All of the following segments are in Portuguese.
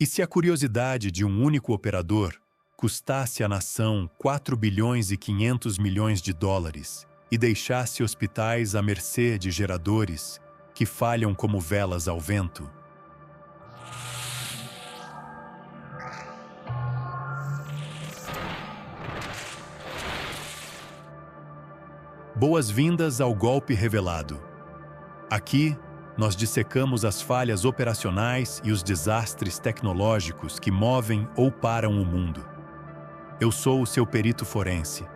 E se a curiosidade de um único operador custasse à nação 4 bilhões e 500 milhões de dólares e deixasse hospitais à mercê de geradores que falham como velas ao vento? Boas-vindas ao Golpe Revelado. Aqui, nós dissecamos as falhas operacionais e os desastres tecnológicos que movem ou param o mundo. Eu sou o seu perito forense,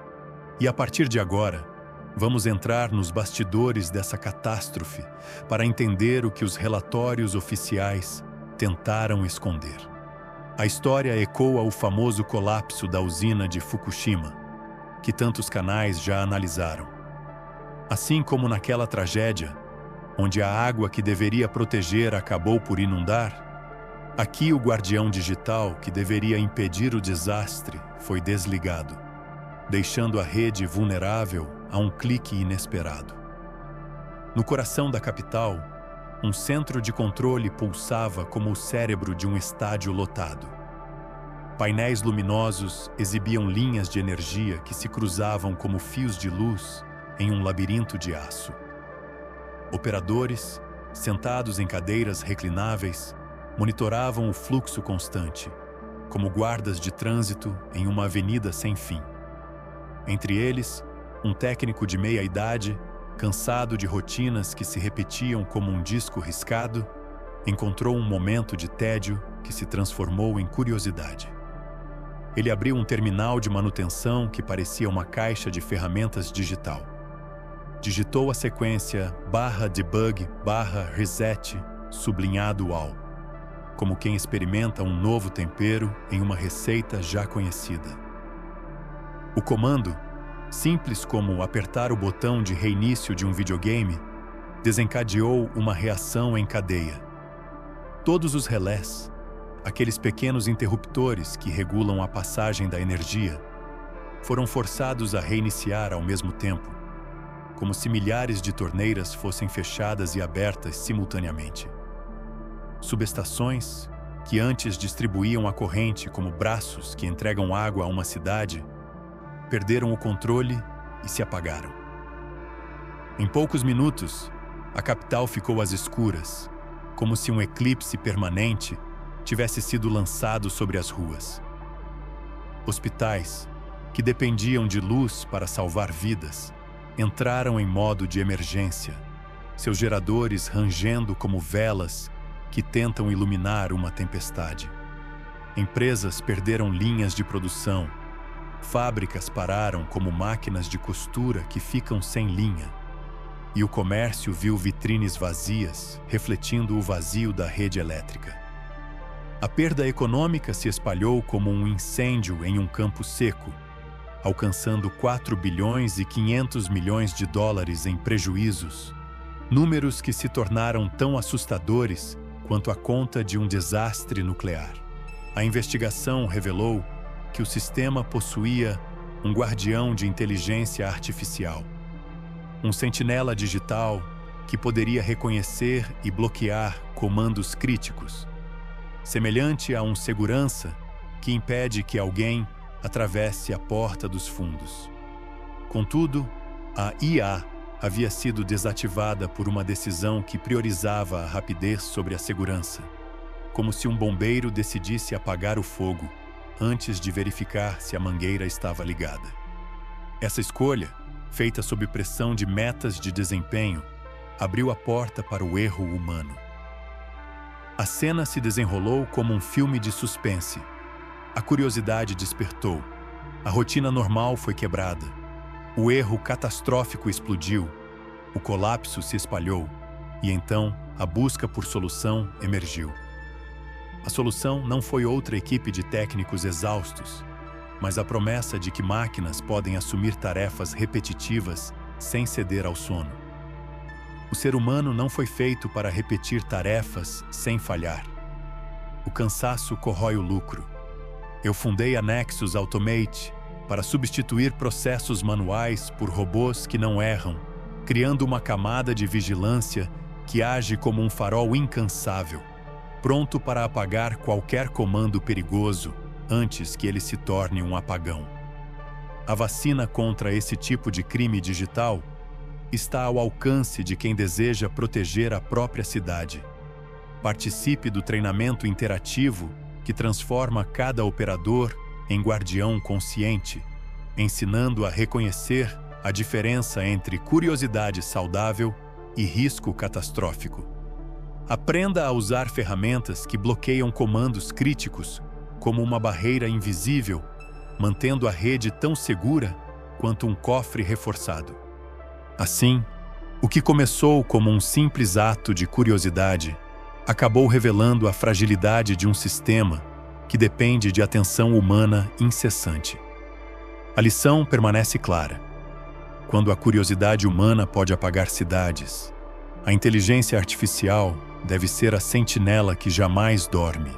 e a partir de agora, vamos entrar nos bastidores dessa catástrofe para entender o que os relatórios oficiais tentaram esconder. A história ecoa o famoso colapso da usina de Fukushima, que tantos canais já analisaram. Assim como naquela tragédia, onde a água que deveria proteger acabou por inundar, aqui o guardião digital que deveria impedir o desastre foi desligado, deixando a rede vulnerável a um clique inesperado. No coração da capital, um centro de controle pulsava como o cérebro de um estádio lotado. Painéis luminosos exibiam linhas de energia que se cruzavam como fios de luz em um labirinto de aço. Operadores, sentados em cadeiras reclináveis, monitoravam o fluxo constante, como guardas de trânsito em uma avenida sem fim. Entre eles, um técnico de meia-idade, cansado de rotinas que se repetiam como um disco riscado, encontrou um momento de tédio que se transformou em curiosidade. Ele abriu um terminal de manutenção que parecia uma caixa de ferramentas digital. Digitou a sequência /debug/reset sublinhado AL, como quem experimenta um novo tempero em uma receita já conhecida. O comando, simples como apertar o botão de reinício de um videogame, desencadeou uma reação em cadeia. Todos os relés, aqueles pequenos interruptores que regulam a passagem da energia, foram forçados a reiniciar ao mesmo tempo, como se milhares de torneiras fossem fechadas e abertas simultaneamente. Subestações, que antes distribuíam a corrente como braços que entregam água a uma cidade, perderam o controle e se apagaram. Em poucos minutos, a capital ficou às escuras, como se um eclipse permanente tivesse sido lançado sobre as ruas. Hospitais, que dependiam de luz para salvar vidas, entraram em modo de emergência, seus geradores rangendo como velas que tentam iluminar uma tempestade. Empresas perderam linhas de produção, fábricas pararam como máquinas de costura que ficam sem linha, e o comércio viu vitrines vazias, refletindo o vazio da rede elétrica. A perda econômica se espalhou como um incêndio em um campo seco, alcançando 4 bilhões e 500 milhões de dólares em prejuízos, números que se tornaram tão assustadores quanto a conta de um desastre nuclear. A investigação revelou que o sistema possuía um guardião de inteligência artificial, um sentinela digital que poderia reconhecer e bloquear comandos críticos, semelhante a um segurança que impede que alguém atravesse a porta dos fundos. Contudo, a IA havia sido desativada por uma decisão que priorizava a rapidez sobre a segurança, como se um bombeiro decidisse apagar o fogo antes de verificar se a mangueira estava ligada. Essa escolha, feita sob pressão de metas de desempenho, abriu a porta para o erro humano. A cena se desenrolou como um filme de suspense. A curiosidade despertou. A rotina normal foi quebrada. O erro catastrófico explodiu. O colapso se espalhou. E então, a busca por solução emergiu. A solução não foi outra equipe de técnicos exaustos, mas a promessa de que máquinas podem assumir tarefas repetitivas sem ceder ao sono. O ser humano não foi feito para repetir tarefas sem falhar. O cansaço corrói o lucro. Eu fundei a Nexus Automate para substituir processos manuais por robôs que não erram, criando uma camada de vigilância que age como um farol incansável, pronto para apagar qualquer comando perigoso antes que ele se torne um apagão. A vacina contra esse tipo de crime digital está ao alcance de quem deseja proteger a própria cidade. Participe do treinamento interativo que transforma cada operador em guardião consciente, ensinando a reconhecer a diferença entre curiosidade saudável e risco catastrófico. Aprenda a usar ferramentas que bloqueiam comandos críticos como uma barreira invisível, mantendo a rede tão segura quanto um cofre reforçado. Assim, o que começou como um simples ato de curiosidade acabou revelando a fragilidade de um sistema que depende de atenção humana incessante. A lição permanece clara. Quando a curiosidade humana pode apagar cidades, a inteligência artificial deve ser a sentinela que jamais dorme.